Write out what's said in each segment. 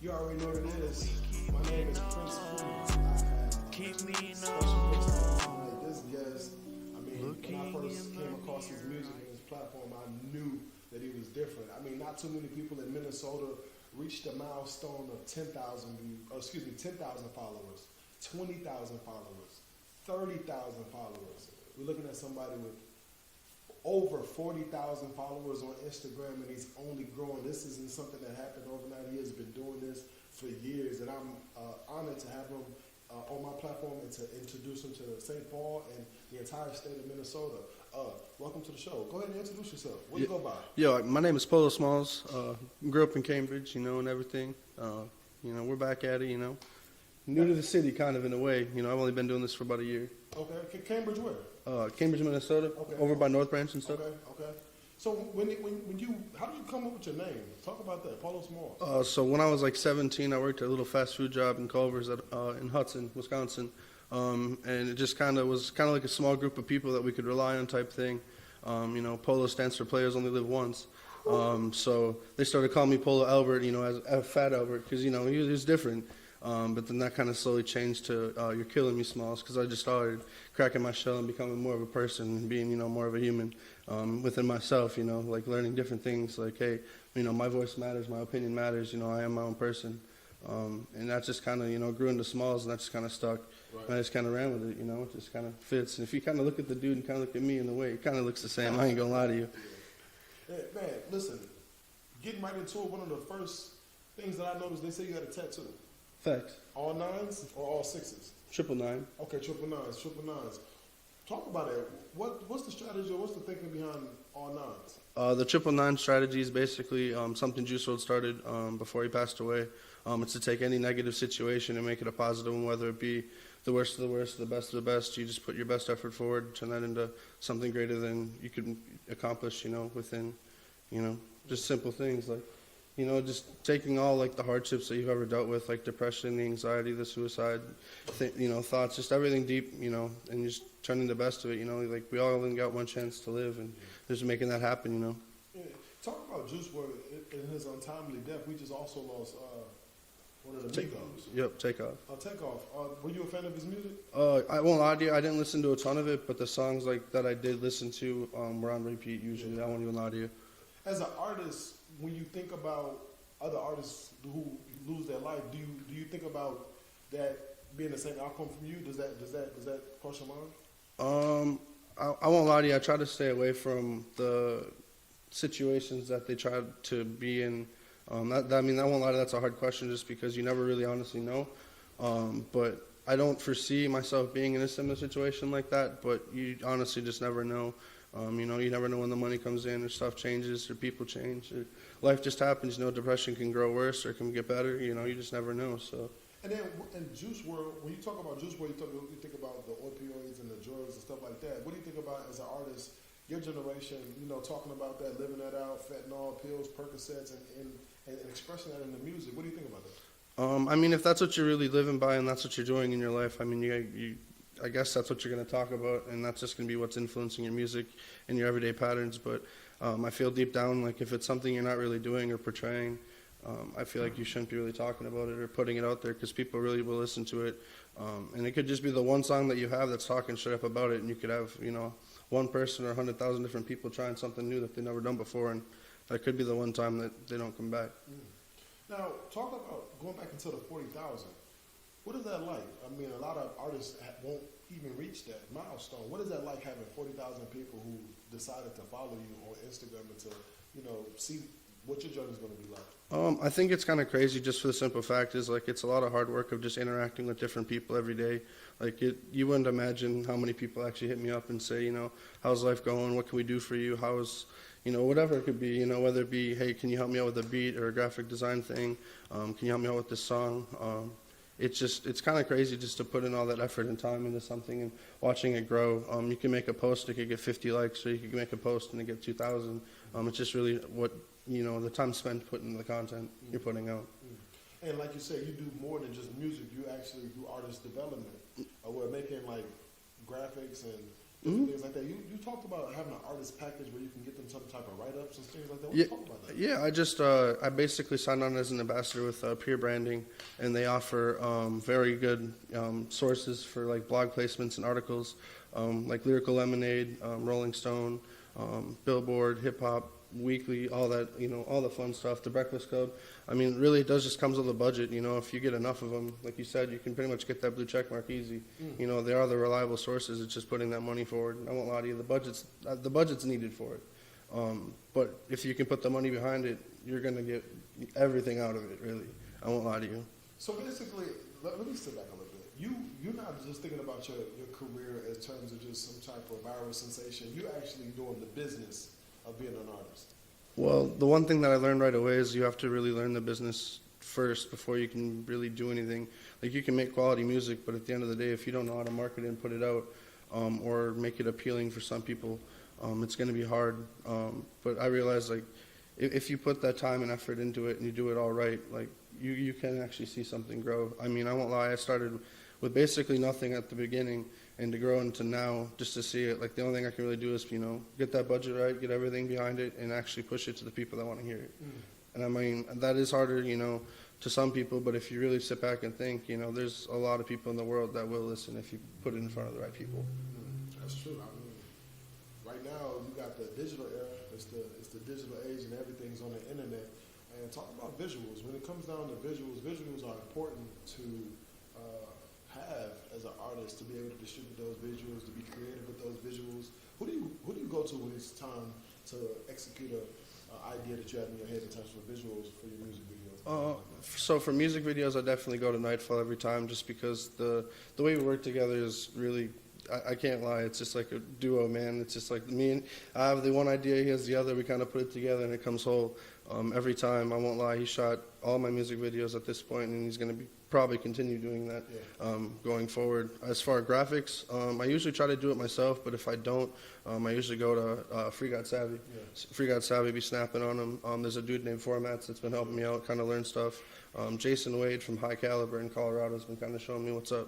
You already know what it is. My name is Prince Cool. I have two special guests tonight. This guest, I mean, when I first came across his music and his platform, I knew that he was different. I mean, not too many people in Minnesota reached the milestone of 10,000 followers, 20,000 followers, 30,000 followers. We're looking at somebody with over 40,000 followers on Instagram, and he's only growing. This isn't something that happened overnight. He has been doing this for years, and I'm honored to have him on my platform and to introduce him to St. Paul and the entire state of Minnesota. Welcome to the show. Go ahead and introduce yourself. What do you go by? Yo, my name is Polo Smallzz. Grew up in Cambridge, and everything. We're back at it, New to the city, kind of, in a way. I've only been doing this for about a year. Okay. Cambridge where? Cambridge, Minnesota, over by North Branch and stuff. Okay. So how did you come up with your name? Talk about that, Polo Smallzz. So when I was like 17, I worked at a little fast food job in Culver's in Hudson, Wisconsin. And it just was kind of like a small group of people that we could rely on type thing. Polo stands for Players Only Live Once. So they started calling me Polo Albert, as Fat Albert, because, he was different. But then that kind of slowly changed to You're Killing Me, Smalls, because I just started cracking my shell and becoming more of a person and being, more of a human within myself, like learning different things, like, hey, my voice matters, my opinion matters, I am my own person. And that just kind of, grew into Smalls, and that just kind of stuck. Right. And I just kind of ran with it, it just kind of fits. And if you kind of look at the dude and kind of look at me in a way, it kind of looks the same. I ain't going to lie to you. Yeah, man, listen, getting right into it, one of the first things that I noticed, they say you had a tattoo. Facts. All nines or all sixes? 999. Okay, triple nines. Talk about it. What's the strategy or what's the thinking behind all nines? The 999 strategy is basically something Juice WRLD started before he passed away. It's to take any negative situation and make it a positive one, whether it be the worst of the worst, the best of the best. You just put your best effort forward, turn that into something greater than you could accomplish, within, just simple things like, just taking all like the hardships that you've ever dealt with, like depression, the anxiety, the suicide, thoughts, just everything deep, and just turning the best of it, like we all only got one chance to live, and just making that happen, Yeah. Talk about Juice WRLD in his untimely death. We just also lost one of the Migos. Yep, Takeoff. Takeoff. Were you a fan of his music? I won't lie to you, I didn't listen to a ton of it, but the songs like that I did listen to were on repeat usually. Yeah. I won't even lie to you. As an artist, when you think about other artists who lose their life, do you think about that being the same outcome from you? Does that cross your mind? I won't lie to you. I try to stay away from the situations that they try to be in. I won't lie to you, that's a hard question just because you never really honestly know. But I don't foresee myself being in a similar situation like that, but you honestly just never know. You never know when the money comes in or stuff changes or people change. Or life just happens. Depression can grow worse or it can get better. You just never know. So. And then in Juice WRLD, when you talk about Juice WRLD, you think about the opioids and the drugs and stuff like that. What do you think about as an artist, your generation, talking about that, living that out, fentanyl, pills, Percocets, and expressing that in the music? What do you think about that? If that's what you're really living by and that's what you're doing in your life, I guess that's what you're going to talk about, and that's just going to be what's influencing your music and your everyday patterns. But I feel deep down, like if it's something you're not really doing or portraying, I feel like you shouldn't be really talking about it or putting it out there because people really will listen to it. And it could just be the one song that you have that's talking straight up about it, and you could have, one person or 100,000 different people trying something new that they've never done before, and that could be the one time that they don't come back. Now, talk about going back into the 40,000. What is that like? A lot of artists won't even reach that milestone. What is that like having 40,000 people who decided to follow you on Instagram and to, see what your journey is going to be like? I think it's kind of crazy just for the simple fact is, like, it's a lot of hard work of just interacting with different people every day. Like, you wouldn't imagine how many people actually hit me up and say, how's life going? What can we do for you? How's, whatever it could be, whether it be, hey, can you help me out with a beat or a graphic design thing? Can you help me out with this song? It's kind of crazy just to put in all that effort and time into something and watching it grow. You can make a post, it could get 50 likes, or you can make a post and it get 2,000. It's just really what, the time spent putting the content you're putting out. And like you said, you do more than just music. You actually do artist development. We're making like graphics and different things like that. You talked about having an artist package where you can get them some type of write-ups and things like that. Yeah, Talk about that. yeah. I basically signed on as an ambassador with Peer Branding, and they offer very good sources for like blog placements and articles, like Lyrical Lemonade, Rolling Stone, Billboard, Hip Hop Weekly, all that, all the fun stuff. The Breakfast Club. I mean, really, it does just comes with a budget. If you get enough of them, like you said, you can pretty much get that blue check mark easy. They are the reliable sources. It's just putting that money forward. I won't lie to you, the budget's needed for it. But if you can put the money behind it, you're going to get everything out of it, really. I won't lie to you. So basically, let me sit back a little bit. You're not just thinking about your career in terms of just some type of viral sensation. You're actually doing the business of being an artist. Well, the one thing that I learned right away is you have to really learn the business first before you can really do anything. Like, you can make quality music, but at the end of the day, if you don't know how to market it and put it out, or make it appealing for some people, it's going to be hard. But I realized, like, if you put that time and effort into it and you do it all right, like, you can actually see something grow. I mean, I won't lie, I started with basically nothing at the beginning, and to grow into now, just to see it, like, the only thing I can really do is, get that budget right, get everything behind it, and actually push it to the people that want to hear it. And I mean, that is harder, to some people, but if you really sit back and think, there's a lot of people in the world that will listen if you put it in front of the right people. That's true. I mean, right now, you got the digital era, it's the digital age, and everything's on the internet. And talk about visuals. When it comes down to visuals, visuals are important to have as an artist, to be able to distribute those visuals, to be creative with those visuals. Who do you go to when it's time to execute a idea that you have in your head in terms of visuals for your music videos? So for music videos, I definitely go to Nightfall every time, just because the way we work together is really, I can't lie, it's just like a duo, man. It's just like me and I have the one idea, he has the other. We kind of put it together and it comes whole every time. I won't lie, he shot all my music videos at this point, and he's going to probably continue doing that going forward. As far as graphics, I usually try to do it myself, but if I don't, I usually go to Free God Savvy. Yeah. Free God Savvy, be snapping on him. There's a dude named Formats that's been helping me out, kind of learn stuff. Jason Wade from High Caliber in Colorado has been kind of showing me what's up.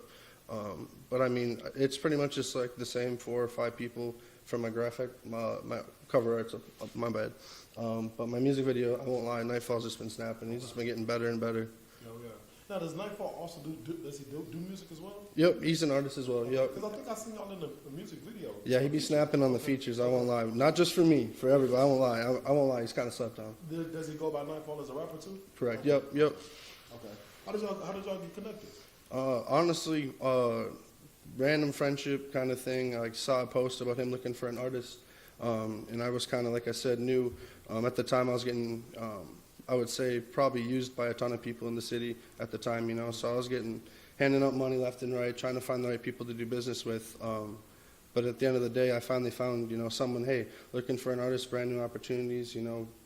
But I mean, it's pretty much just like the same 4 or 5 people from my graphic, my cover art's my bad. But my music video, I won't lie, Nightfall's just been snapping. He's just been getting better and better. Oh, yeah. Now, does Nightfall also does he do music as well? Yep, he's an artist as well, yep. Because I think I seen y'all in the music video. Yeah, he be snapping on the features, I won't lie. Not just for me, for everybody, I won't lie. I won't lie, he's kind of slept on. Does he go by Nightfall as a rapper too? Correct, Okay. yep. Okay. How did y'all get connected? Honestly, random friendship kind of thing. I saw a post about him looking for an artist, and I was kind of, like I said, new. At the time, I was getting, I would say, probably used by a ton of people in the city at the time, so I was handing out money left and right, trying to find the right people to do business with. But at the end of the day, I finally found, someone, hey, looking for an artist, brand new opportunities,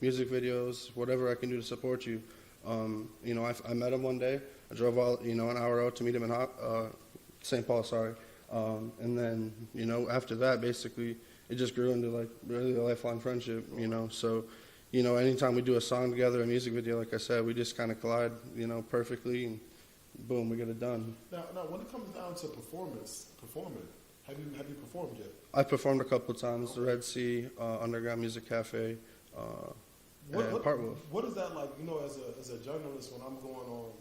music videos, whatever I can do to support you. I met him one day. I drove an hour out to meet him in St. Paul, and then, after that, basically, it just grew into, like, really a lifelong friendship, So, anytime we do a song together, a music video, like I said, we just kind of collide, perfectly, and boom, we get it done. Now, when it comes down to performing, have you performed yet? I performed a couple of times, the Red Sea, Underground Music Cafe, and Part Wolf. What is that like, as a journalist, when I'm going on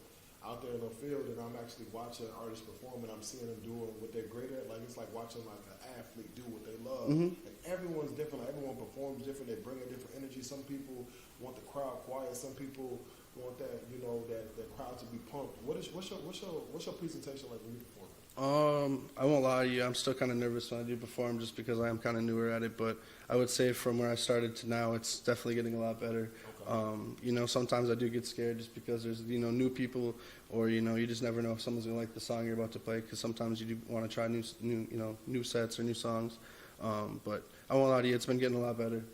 out there in the field and I'm actually watching artists perform and I'm seeing them doing what they're great at? Like, it's like watching like an athlete do what they love. Like, everyone's different. Like, everyone performs different. They bring a different energy. Some people want the crowd quiet. Some people want that, that crowd to be pumped. What's your presentation like when you perform? I won't lie to you, I'm still kind of nervous when I do perform, just because I am kind of newer at it, but I would say from where I started to now, it's definitely getting a lot better. Okay. Sometimes I do get scared just because there's, new people, or, you just never know if someone's going to like the song you're about to play, because sometimes you do want to try new sets or new songs. But I won't lie to you, it's been getting a lot better.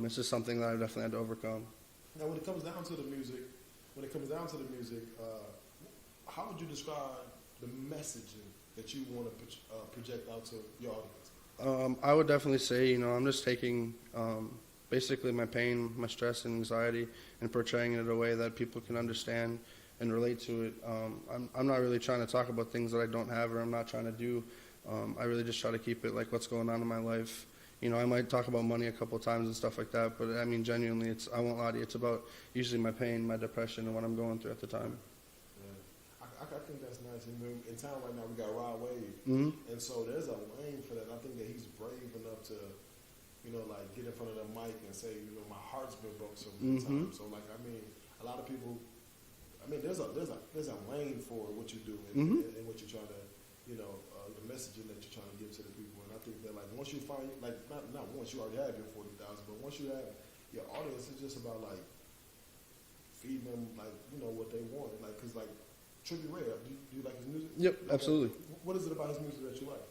It's just something that I've definitely had to overcome. Now, when it comes down to the music, how would you describe the messaging that you want to project out to your audience? I would definitely say, I'm just taking basically my pain, my stress and anxiety, and portraying it in a way that people can understand and relate to it. I'm not really trying to talk about things that I don't have, or I'm not trying to do I really just try to keep it like what's going on in my life. You know, I might talk about money a couple of times and stuff like that, but I mean, genuinely, I won't lie to you, it's about usually my pain, my depression, and what I'm going through at the time. Yeah. I think that's nice. And in town right now, we got Rod Wave. Mm-hmm. And so there's a lane for that. I think that he's brave enough to, you know, like get in front of the mic and say, you know, my heart's been broke so many times. So like, I mean, a lot of people, I mean, there's a lane for what you do and what you're trying to, you know, the messaging that you're trying to give to the people. And I think that like once you find, like not once you already have your 40,000, but once you have your audience, it's just about like feeding them like, you know, what they want. Like, cause like Trippie Redd, do you like his music? Yep, absolutely. What is it about his music that you like?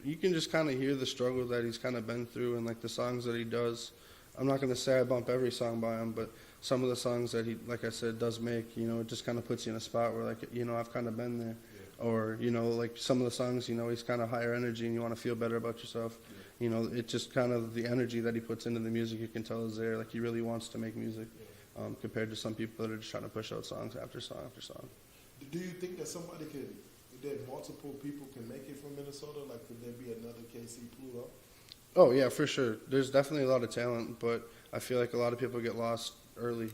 You can just kind of hear the struggle that he's kind of been through and like the songs that he does. I'm not going to say I bump every song by him, but some of the songs that he, like I said, does make, you know, it just kind of puts you in a spot where like, you know, I've kind of been there. Yeah. Or, you know, like some of the songs, you know, he's kind of higher energy and you want to feel better about yourself. Yeah. You know, it just kind of the energy that he puts into the music, you can tell is there. Like he really wants to make music. Yeah. Compared to some people that are just trying to push out songs after song after song. Do you think that somebody that multiple people can make it from Minnesota? Like, could there be another KC Pluto? Oh, yeah, for sure. There's definitely a lot of talent, but I feel like a lot of people get lost early,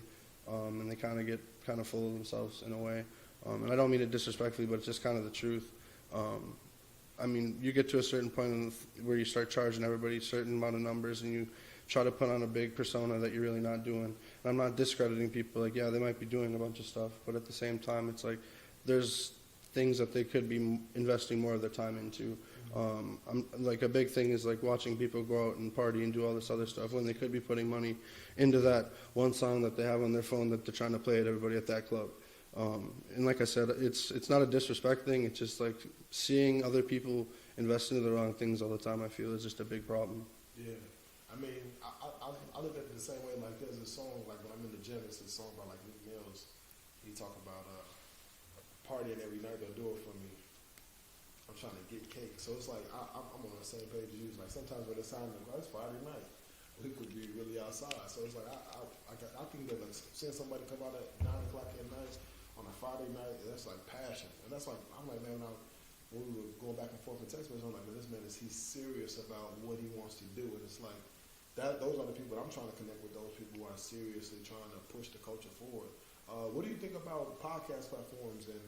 and they kind of get kind of full of themselves in a way. And I don't mean it disrespectfully, but it's just kind of the truth. I mean, you get to a certain point where you start charging everybody a certain amount of numbers, and you try to put on a big persona that you're really not doing. And I'm not discrediting people. Like, yeah, they might be doing a bunch of stuff, but at the same time, it's like there's things that they could be investing more of their time into. Like a big thing is like watching people go out and party and do all this other stuff when they could be putting money into that one song that they have on their phone that they're trying to play at everybody at that club. And like I said, it's not a disrespect thing. It's just like seeing other people invest into the wrong things all the time, I feel, is just a big problem. Yeah. I mean, I look at it the same way. Like, there's a song, like when I'm in the gym, it's a song by like Luke Mills. He talk about partying every night, they'll do it for me. I'm trying to get cake. So it's like, I'm on the same page as you. Like, sometimes when it's time to go, it's Friday night. We could be really outside. So it's like, I think that like seeing somebody come out at 9 o'clock at night on a Friday night, that's like passion. And that's like, I'm like, man, when we were going back and forth in text messages, I'm like, man, this man he's serious about what he wants to do. And it's like, those are the people that I'm trying to connect with, those people who are seriously trying to push the culture forward. What do you think about podcast platforms and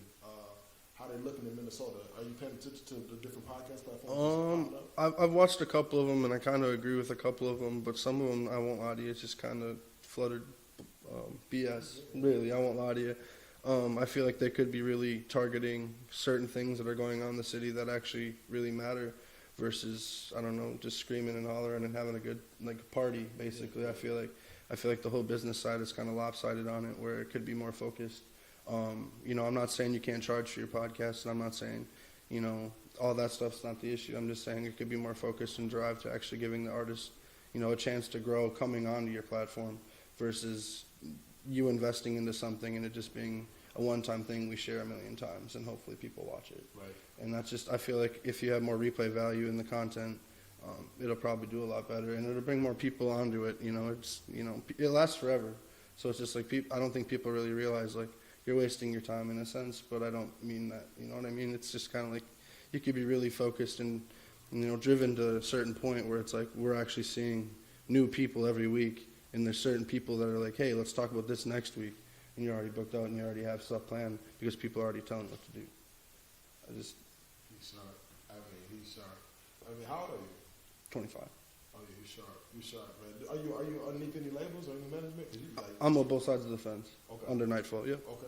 how they're looking in Minnesota? Are you paying attention to the different podcast platforms? I've watched a couple of them, and I kind of agree with a couple of them, but some of them, I won't lie to you, it's just kind of fluttered BS. Really, I won't lie to you. I feel like they could be really targeting certain things that are going on in the city that actually really matter versus, I don't know, just screaming and hollering and having a good party, basically. I feel like the whole business side is kind of lopsided on it, where it could be more focused. You know, I'm not saying you can't charge for your podcast, and I'm not saying, you know, all that stuff's not the issue. I'm just saying it could be more focused and drive to actually giving the artist, you know, a chance to grow coming onto your platform versus you investing into something and it just being a one-time thing we share 1,000,000 times and hopefully people watch it. Right. And that's just, I feel like if you have more replay value in the content, it'll probably do a lot better and it'll bring more people onto it. You know, it lasts forever. So it's just like, I don't think people really realize like you're wasting your time in a sense, but I don't mean that, you know what I mean? It's just kind of like you could be really focused and, you know, driven to a certain point where it's like we're actually seeing new people every week, and there's certain people that are like, hey, let's talk about this next week, and you're already booked out and you already have stuff planned because people are already telling what to do. He's sharp. I mean, he's sharp. I mean, how old are you? 25. Oh, yeah, you're sharp. You're sharp, man. Are you underneath any labels or any management? I'm on both sides of the fence. Okay. Under Nightfall, yeah. Okay.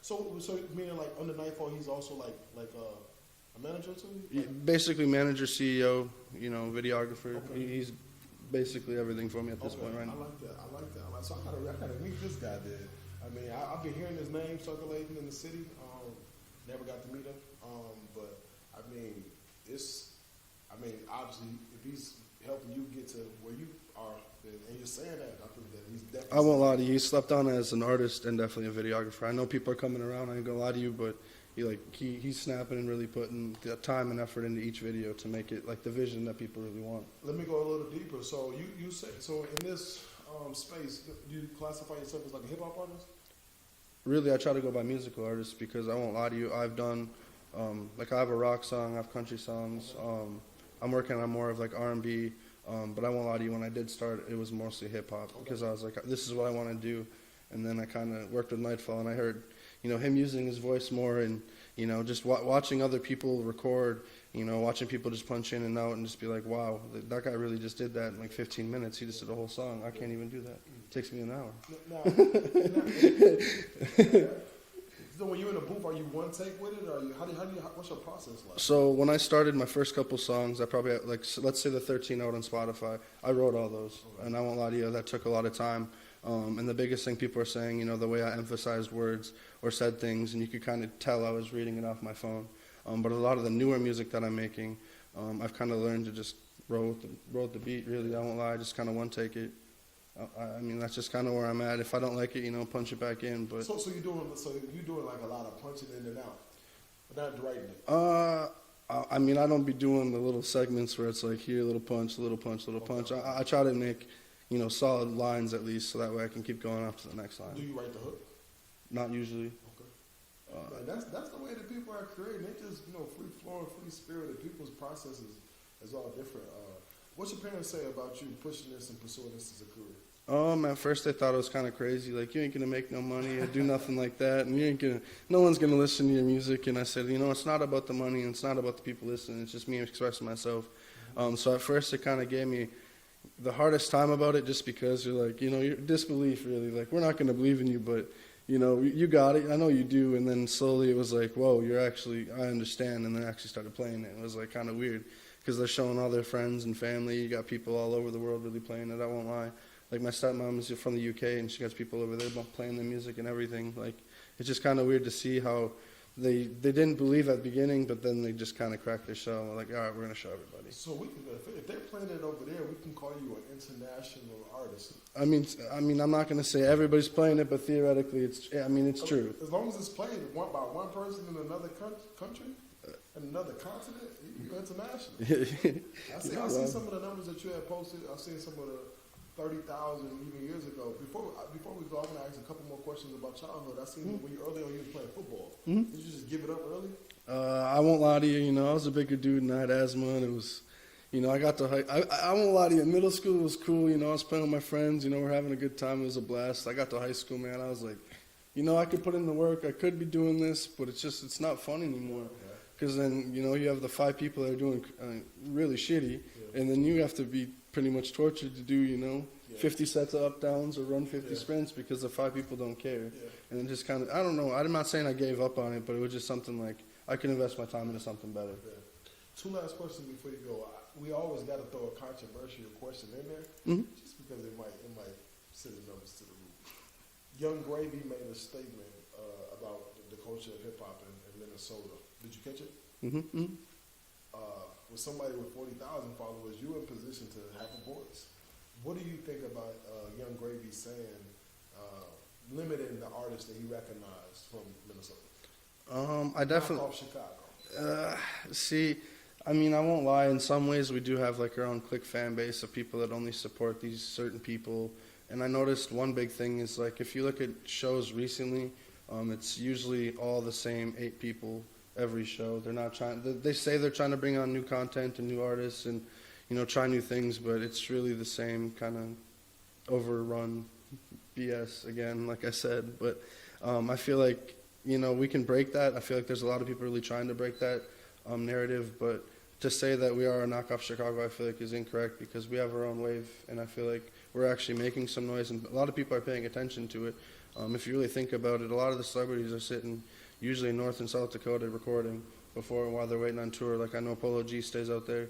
So meaning like under Nightfall, he's also like a manager too? Like, basically manager, CEO, you know, videographer. Okay. He's basically everything for me at this point right now. I like that. So I gotta meet this guy then. I mean, I've been hearing his name circulating in the city. Never got to meet him. But I mean, obviously, if he's helping you get to where you are, and you're saying that, I think that he's definitely. I won't lie to you. He's slept on as an artist and definitely a videographer. I know people are coming around. I ain't gonna lie to you, but he's snapping and really putting the time and effort into each video to make it like the vision that people really want. Let me go a little deeper. So you say so in this space, do you classify yourself as like a hip hop artist? Really, I try to go by musical artist because I won't lie to you. I've done Like I have a rock song, I have country songs. I'm working on more of like R&B, but I won't lie to you, when I did start, it was mostly hip hop because I was like, this is what I want to do. And then I kind of worked with Nightfall, and I heard, him using his voice more, and just watching other people record, watching people just punch in and out and just be like, wow, that guy really just did that in like 15 minutes. He just did a whole song. I can't even do that. It takes me an hour. So when you're in a booth, are you one take with it, or what's your process like? So when I started my first couple songs, I probably had, like, let's say the 13 out on Spotify, I wrote all those, and I won't lie to you, that took a lot of time. And the biggest thing people are saying, the way I emphasized words or said things, and you could kind of tell I was reading it off my phone. But a lot of the newer music that I'm making, I've kind of learned to just roll with the beat, really. I won't lie, I just kind of one take it. I mean, that's just kind of where I'm at. If I don't like it, punch it back in. But so you're doing like a lot of punching in and out, but not writing it. I mean, I don't be doing the little segments where it's like here, little punch, little punch, little punch. I try to make, solid lines at least, so that way I can keep going up to the next line. Do you write the hook? Not usually. Okay. That's the way that people are creating. They just free flowing, free spirited. People's processes is all different. What's your parents say about you pushing this and pursuing this as a career? At first they thought it was kind of crazy, like, you ain't gonna make no money or do nothing like that, and no one's gonna listen to your music. And I said, it's not about the money, and it's not about the people listening, it's just me expressing myself. So at first it kind of gave me the hardest time about it, just because you're like, your disbelief, really, like, we're not gonna believe in you, but you got it, I know you do. And then slowly it was like, whoa, I understand. And then I actually started playing it. It was like kind of weird, because they're showing all their friends and family. You got people all over the world really playing it, I won't lie. Like, my stepmom is from the UK, and she got people over there playing the music and everything. Like, it's just kind of weird to see how they didn't believe at the beginning, but then they just kind of cracked their shell. We're like, all right, we're going to show everybody. So if they're playing it over there, we can call you an international artist. I mean, I'm not going to say everybody's playing it, but theoretically, it's true. As long as it's played by one person in another country, in another continent, you're international. I see some of the numbers that you had posted. I've seen some of the 30,000 even years ago. Before we go, I'm going to ask a couple more questions about childhood. I seen when early on you were playing football. Did you just give it up early? I won't lie to you. I was a bigger dude and I had asthma, and it was, I got to I won't lie to you. Middle school was cool. I was playing with my friends. We're having a good time. It was a blast. I got to high school, man. I was like, I could put in the work. I could be doing this, but it's not fun anymore. Because then, you have the 5 people that are doing really shitty, and then you have to be pretty much tortured to do, 50 sets of up downs or run 50 sprints, because the 5 people don't care. And it just kind of, I don't know, I'm not saying I gave up on it, but it was just something like, I could invest my time into something better. 2 last questions before you go. We always got to throw a controversial question in there, just because it might send the numbers to the roof. Young Gravy made a statement about the culture of hip-hop in Minnesota. Did you catch it? With somebody with 40,000 followers, you're in position to have a voice. What do you think about Young Gravy saying limiting the artists that he recognized from Minnesota? I definitely. Off Chicago. See, I won't lie. In some ways, we do have like our own clique fan base of people that only support these certain people. And I noticed one big thing is, like, if you look at shows recently, it's usually all the same 8 people every show. They're not trying. They say they're trying to bring on new content and new artists and try new things, but it's really the same kind of overrun BS again, like I said. But I feel like we can break that. I feel like there's a lot of people really trying to break that narrative, but to say that we are a knockoff Chicago, I feel like is incorrect, because we have our own wave, and I feel like we're actually making some noise, and a lot of people are paying attention to it. If you really think about it, a lot of the celebrities are sitting usually in North and South Dakota recording while they're waiting on tour. Like, I know Polo G stays out there.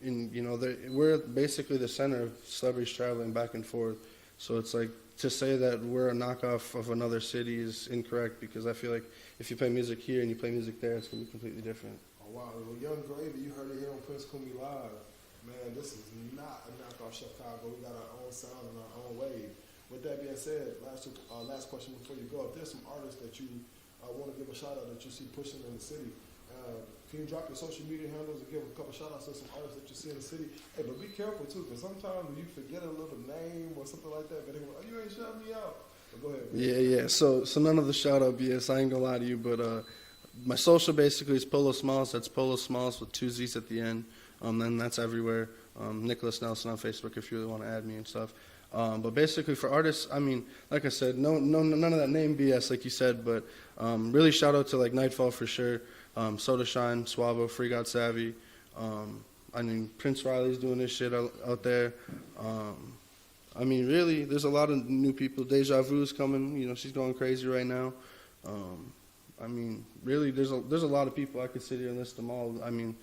We're basically the center of celebrities traveling back and forth. So it's like, to say that we're a knockoff of another city is incorrect, because I feel like if you play music here and you play music there, it's going to be completely different. Oh, wow. Well, Young Gravy, you heard it here on Prince Kumi Live. Man, this is not a knockoff Chicago. We got our own sound and our own wave. With that being said, last question before you go. If there's some artists that you want to give a shout out that you see pushing in the city, can you drop your social media handles and give a couple shout outs to some artists that you see in the city? Hey, but be careful too, because sometimes when you forget a little name or something like that, but they go, oh, you ain't shouting me out. But go ahead, man. Yeah. So none of the shout out BS. I ain't gonna lie to you, but my social basically is Polo Smallzz. That's Polo Smallzz with 2 Z's at the end. Then that's everywhere. Nicholas Nelson on Facebook if you really want to add me and stuff. But basically for artists, I mean, like I said, none of that name BS like you said, but really shout out to like Nightfall for sure, Soda Shine, Suavo, Free God Savvy. I mean, Prince Riley's doing this shit out there. I mean, really, there's a lot of new people. Deja Vu's coming, you know, she's going crazy right now. I mean, really, there's a lot of people. I could sit here and list them all. I mean,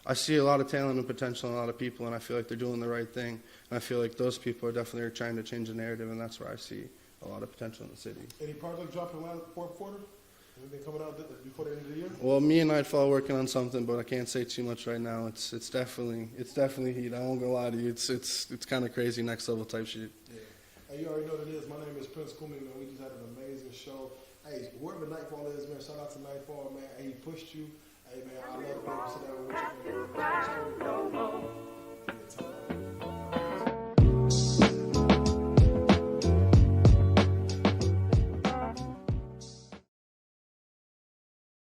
I see a lot of talent and potential in a lot of people, and I feel like they're doing the right thing. And I feel like those people are definitely trying to change the narrative, and that's where I see a lot of potential in the city. Any project dropping around the fourth quarter? Anything coming out before the end of the year? Well, me and Nightfall are working on something, but I can't say too much right now. It's definitely heat. I won't gonna lie to you. It's kind of crazy, next level type shit. Yeah. Hey, you already know what it is. My name is Prince Kumi, man. We just had an amazing show. Hey, wherever Nightfall is, man, shout out to Nightfall, man. Hey, he pushed you. Hey, man, I love being able to sit down with you, man.